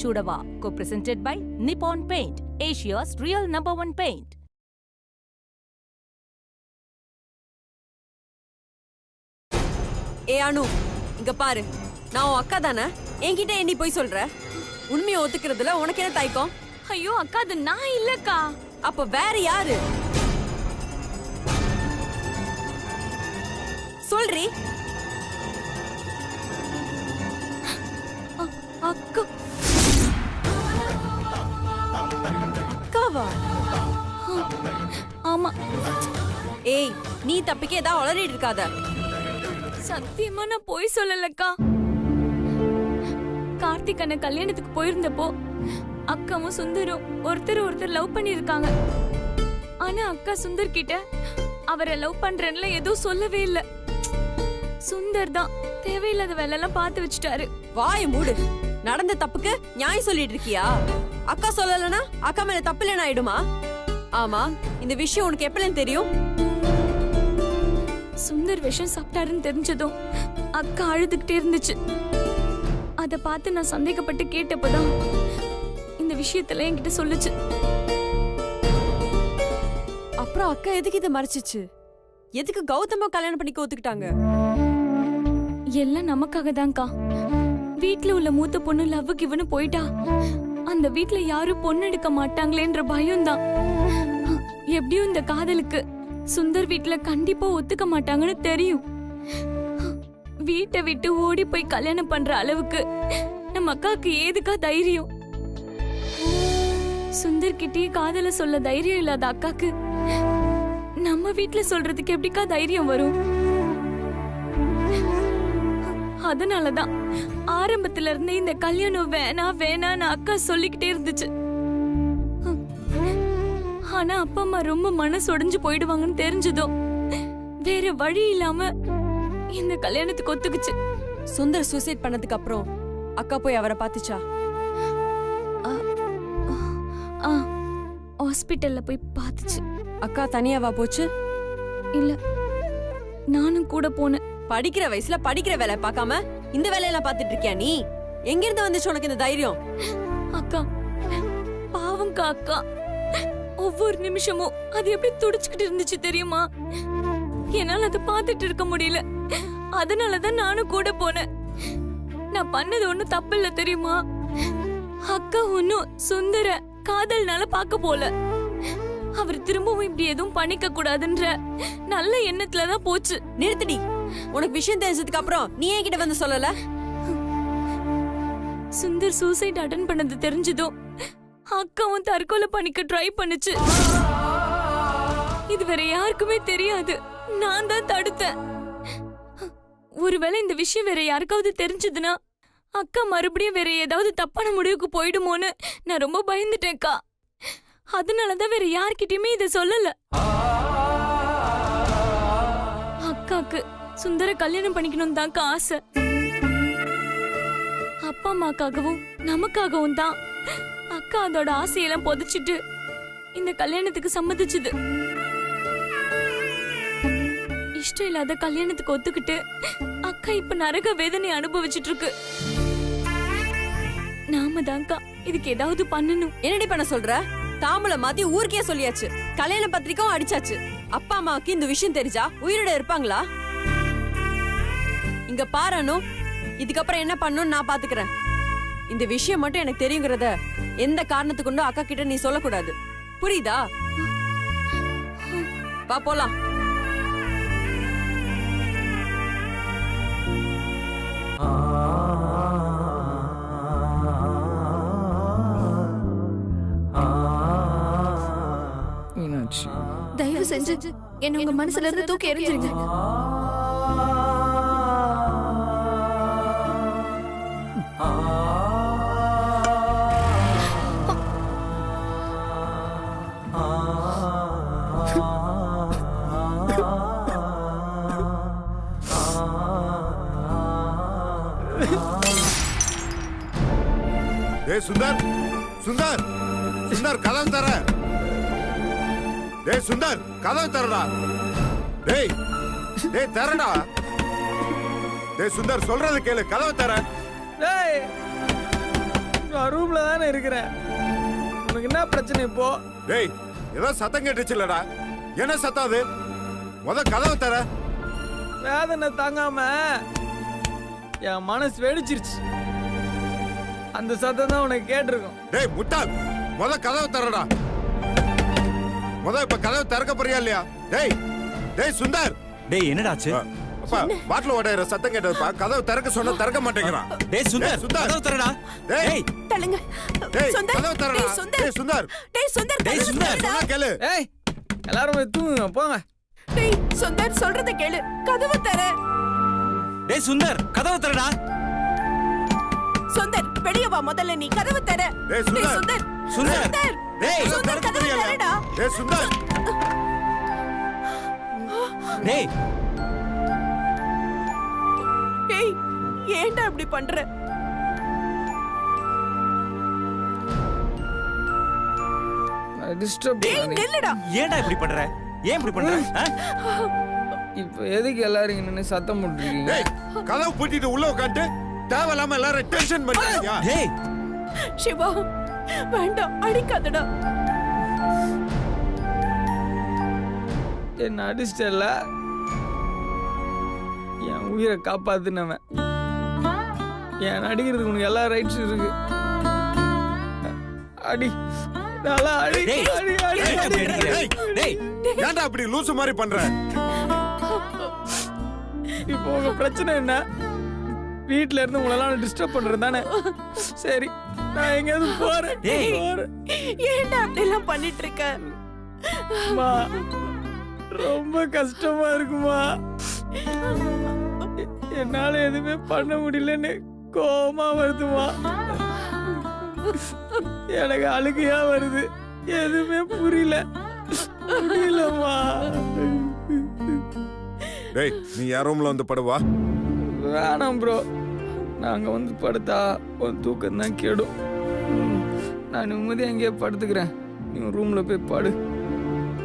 Chudava, co-presented by Nippon Paint, Asia's real #1 paint. ஏ அனு, இங்க பாரு. நான் உன் அக்கா தானே? என்கிட்ட என்ன போய் சொல்ற? உண்மையை ஒத்துக்கிறதுல உனக்கு என்ன தயக்கம்? ஐயோ அக்கா, அது நான் இல்லக்கா. அப்ப வேற யாரு? சொல்றி. அக்கா. அக்காவா? ஆமா. ஏய், நீ தப்பிக்க ஏதாவது உளறிட்டு இருக்காத. சத்தியமா நான் போய் சொல்லலக்கா. கார்த்திக் அண்ணன் கல்யாணத்துக்கு போயிருந்தப்போ அக்காவும் சுந்தரும் ஒருத்தர் லவ் பண்ணிருக்காங்க. ஆனா அக்கா சுந்தர் கிட்ட அவரை லவ் பண்றேன்ல எதுவும் சொல்லவே இல்ல. சுந்தர் தான் தேவையில்லாத வேலை எல்லாம் பார்த்து வச்சுட்டாரு. வாய மூடு. நடந்த தப்புக்கு நியாயம் சொல்லிட்டு இருக்கியா? அக்கா சொல்லலனா அக்கா மேல தப்பு இல்லைன்னு ஆயிடுமா? ஆமா, இந்த விஷயம் உனக்கு எப்பலன்னு தெரியும்? சுந்தர் விஷம் சாப்பிட்டாருன்னு தெரிஞ்சதும் அக்கா அழுதுகிட்டே இருந்துச்சு. அத பார்த்து நான் சந்தேகப்பட்டு கேட்டப்பதான் இந்த விஷயத்துல என்கிட்ட சொல்லுச்சு. அப்புறம் அக்கா எதுக்கு இதை மறைச்சிச்சு? எதுக்கு கௌதம கல்யாணம் பண்ணிக்க ஒத்துக்கிட்டாங்க? எல்லாம் நமக்காக தான்க்கா. வீட்ல உள்ள மூத்த பொண்ணு லவ்வுக்கு இவனு போயிட்டா அந்த வீட்ல யாரும் பொண்ணு எடுக்க மாட்டாங்களேன்ற பயம் தான். எப்படியும் இந்த காதலுக்கு சுந்தர் வீட்ல கண்டிப்பா ஒத்துக்க மாட்டாங்கன்னு தெரியும். வீட்டை விட்டு ஓடி போய் கல்யாணம் பண்ற அளவுக்கு நம்ம அக்காக்கு ஏதுக்கா தைரியம்? சுந்தர் கிட்டே காதல சொல்ல தைரியம் இல்லாத அக்காக்கு நம்ம வீட்ல சொல்றதுக்கு எப்படிக்கா தைரியம் வரும்? அதனாலதான் ஆரம்பத்துல இருந்தே இந்த கல்யாணம் வேணான்னு அக்கா சொல்லிக்கிட்டே இருந்துச்சு. ஆனா அப்பா அம்மா ரொம்ப மனசு உடைஞ்சு போயிடுவாங்கன்னு தெரிஞ்சதோ வேற வழி இல்லாம இந்த கல்யாணத்துக்கு ஒத்துக்குச்சு. சுந்தர் சூசைட் பண்ணதுக்கு அப்புறம் அக்கா போய் அவரை பாத்துச்சா? ஹாஸ்பிட்டல்ல போய் பாத்துச்சு. அக்கா தனியாவா போச்சு? இல்ல, நானும் கூட போனேன். படிக்கிற வயசுல படிக்கிற வேலை பார்க்காம இந்த வேலையெல்லாம் பாத்துட்டு இருக்கியா நீ? எங்க இருந்து வந்துச்சு உனக்கு இந்த தைரியம்? அக்கா பாவம்க்கா. அக்கா ஒவ்வொரு நிமிஷமும் அது எப்படி துடிச்சுக்கிட்டு இருந்துச்சு தெரியுமா? என்னால அதை பார்த்துட்டு இருக்க முடியல. அதனாலதான் நானும் கூட போனேன். நான் பண்ணது ஒண்ணும் தப்பு இல்ல தெரியுமா? அக்கா ஒன்னும் சுந்தர காதல்னால பார்க்க போல. அவர் திரும்பவும் இப்படி எதுவும் பண்ணிக்க கூடாதுன்ற நல்ல எண்ணத்துலதான் போச்சு. நிறுத்தடி. உனக்கு விஷயம் தெரிஞ்சதுக்கு அப்புறம் நீ என்கிட்ட வந்து சொல்லல? சுந்தர் சூசைட் அட்டன் பண்ணது தெரிஞ்சதும் அக்காவும் தற்கொலை பண்ணிக்க ட்ரை பண்ணுச்சு. இது வேற யாருக்குமே தெரியாது. நான் தான் தடுத்தேன். ஒருவேளை இந்த விஷயம் வேற யாருக்காவது தெரிஞ்சதுன்னா அக்கா மறுபடியும் வேற ஏதாவது தப்பான முடிவுக்கு போயிடுமோன்னு நான் ரொம்ப பயந்துட்டேன்க்கா. அதனாலதான் வேற யார்கிட்டயுமே இதை சொல்லல. அக்காக்கு சுந்தர கல்யாணம் பண்ணிக்கணும் தான்க்கா ஆசை. அப்பா அம்மாக்காகவும் நமக்காகவும் தான் அக்கா அதோட ஆசையெல்லாம் புதைச்சிட்டு இந்த கல்யாணத்துக்கு சம்மதிச்சுது. இஷ்டம் இல்லாத கல்யாணத்துக்கு ஒத்துக்கிட்டு அக்கா இப்ப நரக வேதனை அனுபவிச்சுட்டு இருக்கு. நாம தான்க்கா இதுக்கு ஏதாவது பண்ணணும். என்னடி பண்ண சொல்ற? தாம்பூல மாத்தி ஊருக்கே சொல்லியாச்சு. கல்யாண பத்திரிக்கையும் அடிச்சாச்சு. அப்பா அம்மாவுக்கு இந்த விஷயம் தெரிஞ்சா உயிரோட இருப்பாங்களா? இங்க பாரு, இதுக்கப்புறம் என்ன பண்ணணும்னு நான் பாத்துக்கிறேன். இந்த விஷயம் மட்டும் எனக்கு தெரியுங்கிறத எந்த காரணத்துக்கு கொண்டும் அக்கா கிட்ட நீ சொல்லக்கூடாது. புரியுதா? வா போலாம். தயவு செஞ்சு என்ன உங்க மனசுல இருந்து தூக்கி எறிஞ்சிருங்க. டேய் சுந்தர், சுந்தர், சுந்தர் கதவு தர. டேய் சுந்தர் கதவு தரடா. டேய் டேய் தரடா. டேய் சுந்தர் சொல்றது கேளு, கதவு தர. டேய் நான் ரூம்ல தானே இருக்கிறேன். உனக்கு என்ன பிரச்சனை இப்போ? டேய் ஏதோ சத்தம் கேட்டுச்சுல்லடா, என்ன சத்தம் அது? கதவை தர. வேதனை தாங்காம என் மனசு வெடிச்சிருச்சு. அந்த சத்தம் தான் உனக்கு கேட்டிருக்கும். டேய் முட்டாள், கதவை தரடா. இப்ப கதவை திறக்க போறியா இல்லையா? டேய் டேய் சுந்தர். டேய் என்னடாச்சு? அப்பா பாட்டில் ஓடையிற சத்தம் கேட்டதுப்பா. கதவை திறக்க சொன்னா திறக்க மாட்டேங்கிறான். டேய் சுந்தர், கதவு தரடா. டேய் தள்ளுங்க. டேய் சுந்தர், கதவை தரடா. டேய் சுந்தர். டேய் சுந்தர். டேய் சுந்தர், டேய் சுந்தர், சொன்னா கேளு. ஏய் எல்லாரும் போய் தூங்குங்க போங்க. டேய் சுந்தர் சொல்றத கேளு. கதவு தர. டேய் சுந்தர், கதவு தரடா. சுந்தர் வெளிய வா முதல்ல, நீ கதவு தர. டேய் சுந்தர். சுந்தர். டேய் சுந்தர் கதவு தரடா. டேய் சுந்தர். டேய் டேய் ஏன்டா இப்படி பண்ற? டிஸ்டர்ப் டேய் நில்லுடா. ஏன்டா இப்படி பண்ற? ஏன் இப்படி பண்ற? இப்போ எதுக்கு எல்லாரும் இங்க நின்னு சத்தம் போட்டுருக்கீங்க? டேய் கதவை பூட்டிட்டு உள்ள உட்காந்து தேவையில்லாம எல்லாரும் டென்ஷன் பண்ணியா? டேய் சிவா வேண்டாம், அடிக்காதடா. என்ன அடிச்சிட்டல, என் உயிரை காப்பாத்துனவன். என் அடிக்கிறதுக்கு உனக்கு எல்லா ரைட்ஸும் இருக்கு. அடி நல்லா அடி டேய், அடி அடி ஏன்டா அடி. இப்படி அடிக்கிற? டேய் ஏன்டா அப்படி லூசு மாதிரி பண்ற? இப்போ உங்க பிரச்சனை என்ன? வீட்ல இருந்து உங்களெல்லாம் டிஸ்டர்ப் பண்றது தானே? சரி நான் எங்கேயாவது போறேன். டேய். போறேன். ஏன்டா அப்படி எல்லாம் பண்ணிட்டு இருக்க? அம்மா, ரொம்ப கஷ்டமா இருக்குமா. என்னால எதுவுமே பண்ண முடியலன்னு கோவமா வருதுமா. எனக்கு அழுகையா வருது. எதுவுமே புரியல. முடியலம்மா. டேய் நீ யார் ரூம்ல வந்து படுவா. வேணாம் ப்ரோ, நாங்க வந்து படுத்தா உன் தூக்கம் தான் கெடும். நான் நிம்மதியா எங்கேயே படுத்துக்கிறேன். நீ ரூம்ல போய் படு.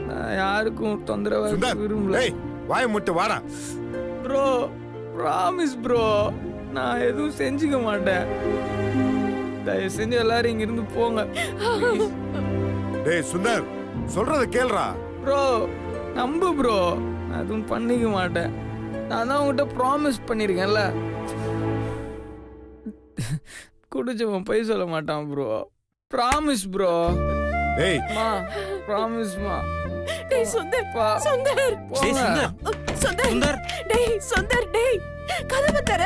நான் யாருக்கும் தொந்தரவா சுந்தர் விரும்பல. டேய் வாயை முட்டு வாடா. ப்ரோ ப்ராமிஸ் ப்ரோ, நான் எதுவும் செஞ்சுக்க மாட்டேன். தயவு செஞ்சு எல்லாரும் இங்க இருந்து போங்க. டேய் சுந்தர் சொல்றத கேளுடா. ப்ரோ நம்பு ப்ரோ, நான் எதுவும் பண்ணிக்க மாட்டேன். நான் தான் உங்ககிட்ட ப்ராமிஸ் பண்ணியிருக்கேன்ல. குடிச்சவன் பொய் சொல்ல மாட்டான் ப்ரோ. Promise bro. டேய் மா ப்ராமிஸ்மா. டேய் சுந்தர், பா. சுந்தர், டேய் சுந்தர், சுந்தர், சுந்தர். டேய் சுந்தர், டேய் கதவு தர.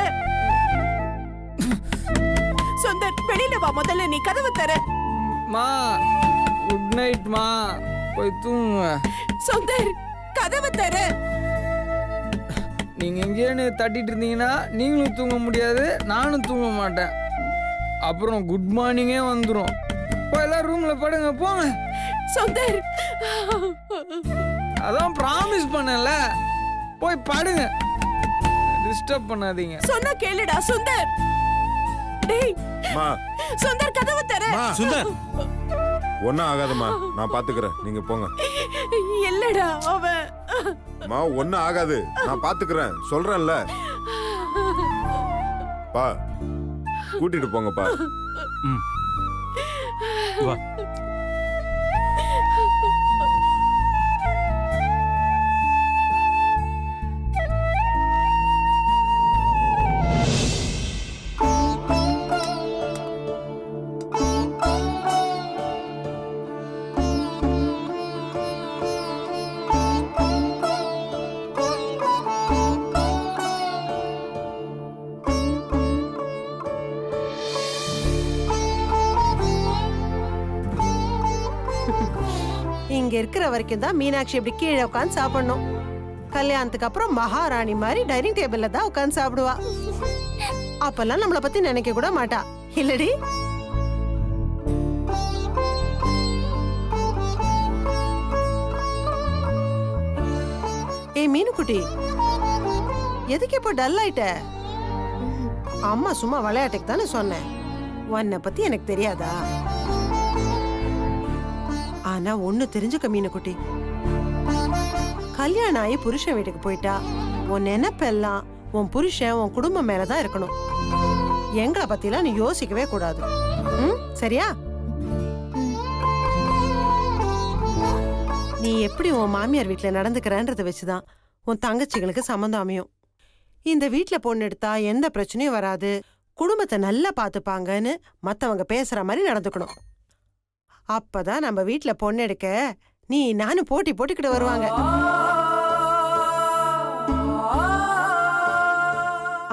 சுந்தர் வெளியில வா முதல்ல, நீ கதவு தர. மா குட் நைட் மா, போய் தூங்குங்க. சுந்தர் கதவு தர. நீங்க எங்கேன்னு தட்டிட்டு இருந்தீங்கன்னா நீங்களும் தூங்க முடியாது, நானும் தூங்க மாட்டேன். அப்புறம் குட் மார்னிங்கே வந்துடும். போய் எல்லாரும் ரூம்ல படுங்க போங்க. சுந்தர் அதான் ப்ராமிஸ் பண்ணல, போய் படுங்க. டிஸ்டர்ப் பண்ணாதீங்க. சொன்னா கேளுடா சுந்தர். டேய் மா சுந்தர் கதவு தர. மா சுந்தர். ஒன்னும் ஆகாதுமா, நான் பாத்துக்கிறேன், நீங்க போங்க. இல்லடா அவன். மா ஒன்னும் ஆகாது, நான் பாத்துக்கிறேன் சொல்றேன்ல. பா கூட்டிட்டு போங்கப்பா. ம். வா. இங்க இருக்கிற வரைக்கும் தான் மீனாட்சி இப்படி கீழே உட்காந்து சாப்பிடணும். கல்யாணத்துக்கு அப்புறம் மகாராணி மாதிரி டைனிங் டேபிள்ல தான் உட்காந்து சாப்பிடுவா. அப்பெல்லாம் நம்மள பத்தி நினைக்க கூட மாட்டா, இல்லடி? ஏய் மீனுக்குட்டி, எதுக்கு இப்போ டல் ஆயிட்ட? அம்மா சும்மா விளையாட்டுக்கு தானே சொன்னேன். உன்னை பத்தி எனக்கு தெரியாதா? ஆனா ஒண்ணு தெரிஞ்சுக்க மீனுக்குட்டி, கல்யாணம் ஆகி புருஷன் வீட்டுக்கு போயிட்டா உன் நினைப்பெல்லாம் உன் புருஷன் உன் குடும்பம் மேலதான் இருக்கணும். எங்களை பத்திலாம் நீ யோசிக்கவே கூடாது. ம்? சரியா? நீ எப்படி உன் மாமியார் வீட்டுல நடந்துக்கிறன்றத வச்சுதான் உன் தங்கச்சிகளுக்கு சம்மந்தம் அமையும். இந்த வீட்டுல பொண்ணு எடுத்தா எந்த பிரச்சனையும் வராது, குடும்பத்தை நல்லா பாத்துப்பாங்கன்னு மத்தவங்க பேசுற மாதிரி நடந்துக்கணும். அப்பதான் நம்ம வீட்டுல பொண்ணு எடுக்க நீ நானும் போட்டி போட்டுக்கிட்டு வருவாங்க.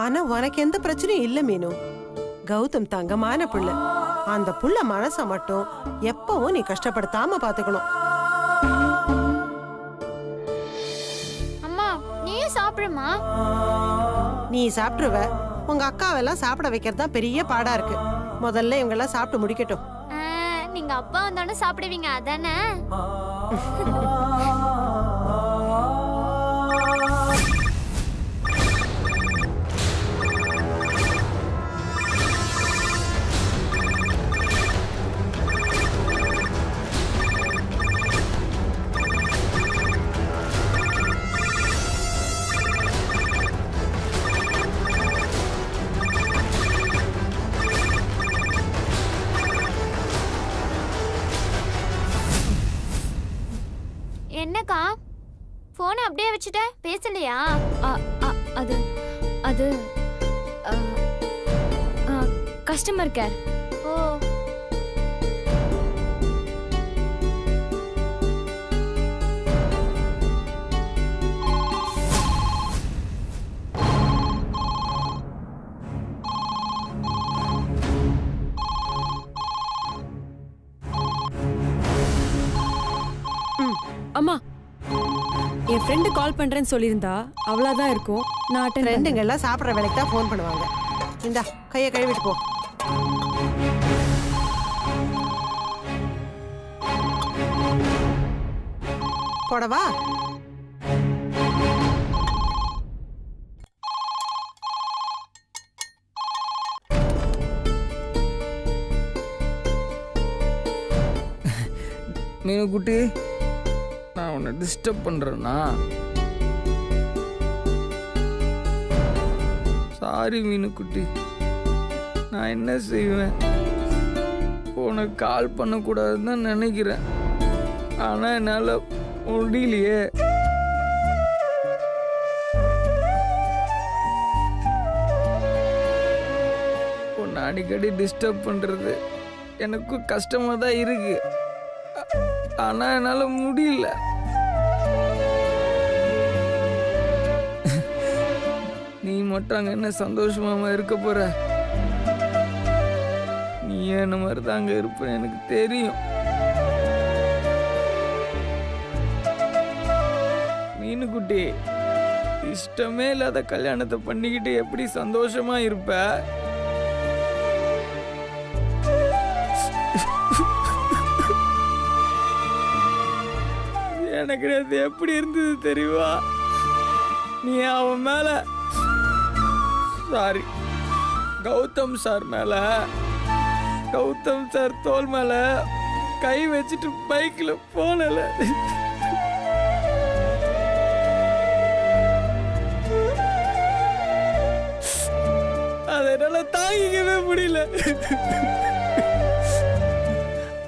ஆனா உனக்கு எந்த பிரச்சனையும் இல்ல மீனு. கௌதம் தங்கமான புள்ள. அந்த புள்ள மனச மட்டும் எப்பவும் நீ கஷ்டப்படுத்தாம பாத்துக்கணும். அம்மா நீயும் சாப்பிடுமா? நீ சாப்பிட்டுருவ, உங்க அக்காவெல்லாம் சாப்பிட வைக்கிறது தான் பெரிய பாடா இருக்கு. முதல்ல இவங்க எல்லாம் சாப்பிட்டு முடிக்கட்டும். நீங்க அப்பா வந்தோடனே சாப்பிடுவீங்க அதானே? என்னக்கா போனை அப்படியே வச்சுட்ட, பேசலையா? அது அது கஸ்டமர் கேர். ஓ அம்மா என் ஃப்ரெண்டு கால் பண்றேன்னு சொல்லியிருந்தா அவ்வளவுதான் இருக்கும். நான் அட்டெண்ட் ஃப்ரெண்டுங்க எல்லாம் சாப்பிடுற வேலைக்கு தான் ஃபோன் பண்ணுவாங்க. இந்தா கையை கழுவிட்டு போ. போடவா? மீனு குட்டி, நான் உன்னை டிஸ்டர்ப் பண்றேன்னா? சாரி மீனு குட்டி, நான் என்ன செய்வேன்? உனக்கு கால் பண்ணக்கூடாதுன்னு தான் நினைக்கிறேன், ஆனா என்னால முடியலையே. உன்னை அடிக்கடி டிஸ்டர்ப் பண்றது எனக்கு கஷ்டமா தான் இருக்கு, ஆனா என்னால முடியல. நீ மட்டும் அங்க என்ன சந்தோஷமா இருக்க போற? நீ என்ன மாதிரி தான் அங்க இருப்ப எனக்கு தெரியும். மீனு குட்டி, இஷ்டமே இல்லாத கல்யாணத்தை பண்ணிக்கிட்டு எப்படி சந்தோஷமா இருப்ப? எனக்கு அது எப்படி இருந்தது தெரியுமா? நீ அவன் மேல, சாரி கௌதம் சார் மேல, கௌதம் சார் தோல் மேல கை வச்சுட்டு பைக்ல போனல, அதனால தாங்கிக்கவே முடியல.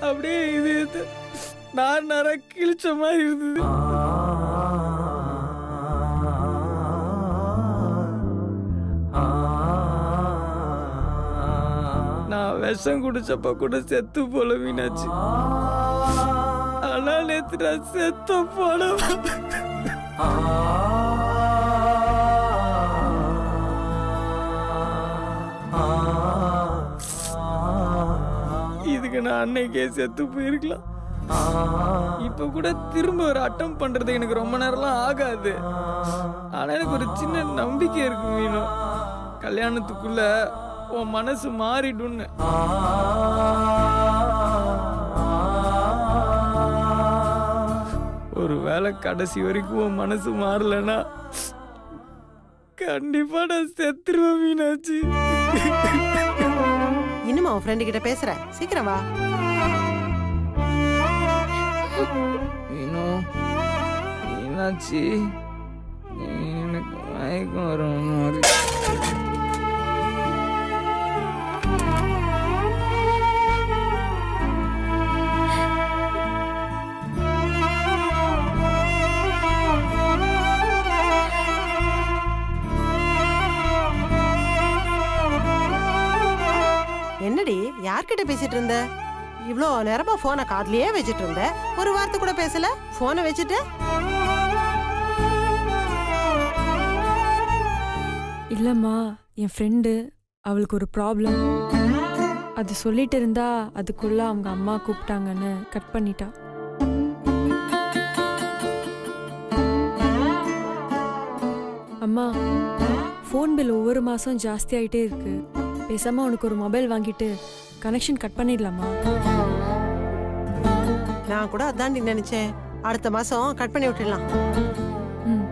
அப்படியே இது நான் நர கிழிச்ச மாதிரி இருந்தது. நான் விஷம் குடிச்சப்ப கூட செத்து போல மீனாச்சு, ஆனா நேத்து நான் செத்த போல. இதுக்கு நான் அன்னைக்கே செத்து போயிருக்கலாம். இப்ப கூட திரும்ப ஒரு அட்டம் பண்றது எனக்கு ரொம்ப நேரம்லாம் ஆகாது, ஆனா எனக்கு ஒரு சின்ன நம்பிக்கை இருக்கு மீனு, கல்யாணத்துக்குள்ள உன் மனசு மாறிடும்னு. ஒருவேளை கடைசி வரைக்கும் உன் மனசு மாறலன்னா கண்டிப்பா நான் செத்துருவேன் மீனாச்சு. இன்னும் உன் ஃப்ரெண்டு கிட்ட பேசுற, சீக்கிரம் வா. மீனாட்சி, எனக்கு மயக்கம் வரும் மாதிரி. யார்கிட்ட பேசிட்டு இருந்த? இவ்ளோ நேரமா போனை காதுலயே வச்சிட்டு இருந்த, ஒரு வார்த்தை கூட பேசல. போனை வச்சுட்டு இல்லம்மா, என் ஃப்ரெண்டு, அவளுக்கு ஒரு ப்ராப்ளம். அது சொல்லிட்டு இருந்தா அதுக்குள்ள அவங்க அம்மா கூப்பிட்டாங்கன்னு கட் பண்ணிட்டா. அம்மா, ஃபோன் பில் ஒவ்வொரு மாசம் ஜாஸ்தி ஆயிட்டே இருக்கு. பேசாம உனக்கு ஒரு மொபைல் வாங்கிட்டு கனெக்ஷன் கட் பண்ணிடலாமா? நான் கூட அதாண்டி நினைச்சேன். அடுத்த மாசம் கட் பண்ணி விட்டுடலாம். ம்.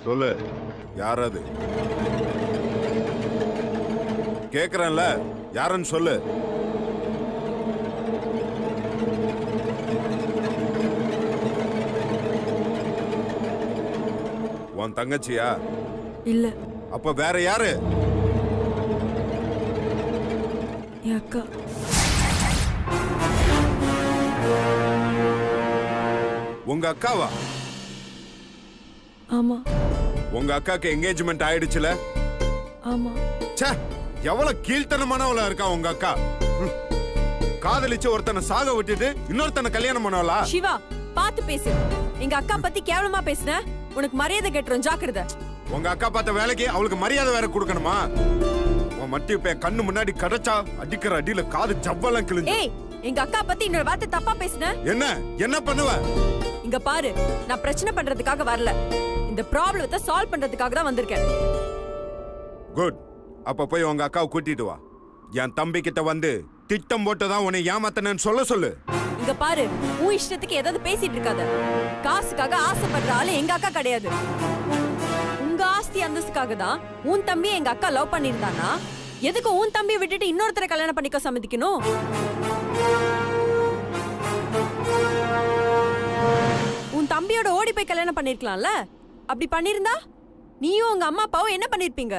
சொல்லு, யார் அது? கேக்குறேன்ல, யாருன்னு சொல்லு. உன் தங்கச்சியா? இல்ல, அப்ப வேற யாரு? என் அக்கா. உங்க அக்காவா? ஆமா. உங்க அக்காக்கு என்கேஜ்மெண்ட் ஆயிடுச்சுல? ஆமா. ச்சே, எவ்வளவு கீழ்த்தனமானவளா இருக்கா உங்க அக்கா. காதலிச்சு ஒருத்தனை சாக விட்டுட்டு இன்னொருத்தனை கல்யாணம் பண்ணவளா? சிவா, பார்த்து பேசு. எங்க அக்கா பத்தி கேவலமா பேசுன, உனக்கு மரியாதை கெட்டுரும், ஜாக்கிரதை. உங்க அக்கா பார்த்த வேலைக்கு அவளுக்கு மரியாதை வேற கொடுக்கணுமா? உன் மட்டி இப்ப கண்ணு முன்னாடி கிடைச்சா அடிக்கிற அடியில காது ஜவ்வெல்லாம் கிழிஞ்சு. ஏய், எங்க அக்கா பத்தி இன்னொரு வார்த்தை தப்பா பேசுன. என்ன பண்ணுவ? இங்க பாரு, நான் பிரச்சனை பண்றதுக்காக வரல, இந்த ப்ராப்ளத்தை சால்வ் பண்றதுக்காக தான் வந்திருக்கேன். குட். அப்ப போய் உங்க அக்காவை கூட்டிட்டு வா. என் தம்பி கிட்ட வந்து திட்டம் போட்டுதான் உன்னை ஏமாத்தனன்னு சொல்ல சொல்லு. இங்க பாரு, உன் இஷ்டத்துக்கு ஏதாவது பேசிட்டு இருக்காத. காசுக்காக ஆசைப்படுற ஆளு எங்க அக்கா கிடையாது. உங்க ஆஸ்தி அந்தஸ்துக்காக தான் உன் தம்பி எங்க அக்கா லவ் பண்ணிருந்தானா, எதுக்கு உன் தம்பியை விட்டுட்டு இன்னொருத்தரை கல்யாணம் பண்ணிக்க சம்மதிக்கணும்? உன் தம்பியோட ஓடி போய் கல்யாணம் பண்ணிருக்கலாம்ல. அப்படி பண்ணிருந்தா நீயும் உங்க அம்மா அப்பாவும் என்ன பண்ணிருப்பீங்க?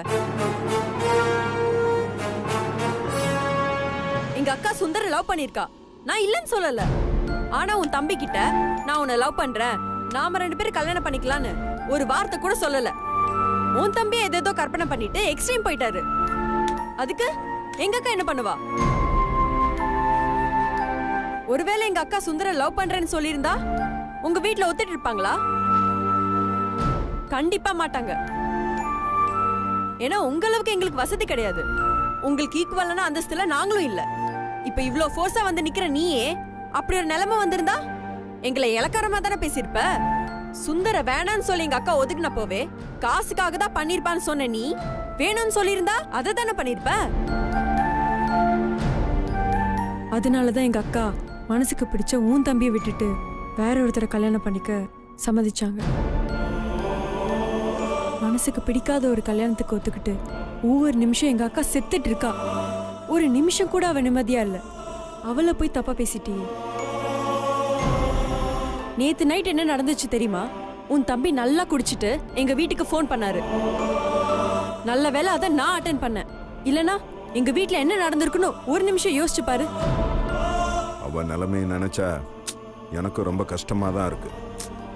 எங்க அக்கா சுந்தர லவ் பண்ணிருக்கா, நான் இல்லன்னு சொல்லல. ஆனா உன் தம்பி கிட்ட நான் உன்னை லவ் பண்றேன், நாம 2 பேரும் கல்யாணம் பண்ணிக்கலான்னு ஒரு வார்த்தை கூட சொல்லல. உன் தம்பி ஏதேதோ கற்பனை பண்ணிட்டு எக்ஸ்ட்ரீம் போயிட்டாரு. அதுக்கு எங்க அக்கா என்ன பண்ணுவா? ஒருவேளை எங்க அக்கா சுந்தர லவ் பண்றேன்னு சொல்லியிருந்தா உங்க வீட்ல ஒத்துட்டு இருப்பாங்களா? கண்டிப்பா மாட்டாங்க. ஏன்னா உங்களவுக்கு எங்களுக்கு வசதி கிடையாது. உங்களுக்கு ஈக்குவலான அந்தஸ்துல நாங்களும் இல்ல. இப்ப இவ்ளோ ஃபோர்ஸா வந்து நிக்கிற நீயே அப்படி ஒரு நிலைமை வந்திருந்தா எங்களை இலக்காரமா தானே பேசியிருப்ப. சுந்தர வேணான்னு சொல்லி எங்க அக்கா ஒதுக்குனப்போவே காசுக்காக தான் பண்ணிருப்பான்னு சொன்ன நீ வேணும்னு சொல்லியிருந்தா அதை தானே பண்ணிருப்ப. அதனாலதான் எங்க அக்கா மனசுக்கு பிடிச்ச உன் தம்பியை விட்டுட்டு வேற ஒருத்தரை கல்யாணம் பண்ணிக்க சம்மதிச்சாங்க. மனசுக்கு பிடிக்காத ஒரு கல்யாணத்துக்கு ஒத்துக்கிட்டு ஒவ்வொரு நிமிஷம் எங்க அக்கா செத்துட்டு இருக்கா. ஒரு நிமிஷம் கூட அவ நிம்மதியா இல்ல. அவளை போய் தப்பா பேசிட்டே. நேத்து நைட் என்ன நடந்துச்சு தெரியுமா? உன் தம்பி நல்லா குடிச்சிட்டு எங்க வீட்டுக்கு ஃபோன் பண்ணாரு. நல்ல வேளை அதை நான் அட்டென்ட் பண்ணேன். இல்லனா எங்க வீட்ல என்ன நடந்திருக்குன்னு ஒரு நிமிஷம் யோசிச்சு பாரு. அவ நிலைமையை நினைச்சா எனக்கு ரொம்ப கஷ்டமா தான் இருக்கு.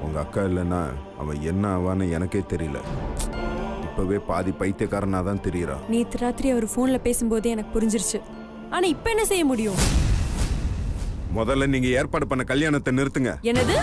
உங்க அக்கா இல்லைன்னா அவன் என்ன ஆவான்னு எனக்கே தெரியல. இப்பவே பாதி பைத்தியக்காரனா தான் தெரியறா. நேத்து ராத்திரி அவர் போன்ல பேசும்போதே எனக்கு புரிஞ்சிருச்சு. ஆனா இப்ப என்ன செய்ய முடியும்? முதல்ல நீங்க ஏற்பாடு பண்ண கல்யாணத்தை நிறுத்துங்க. என்னது?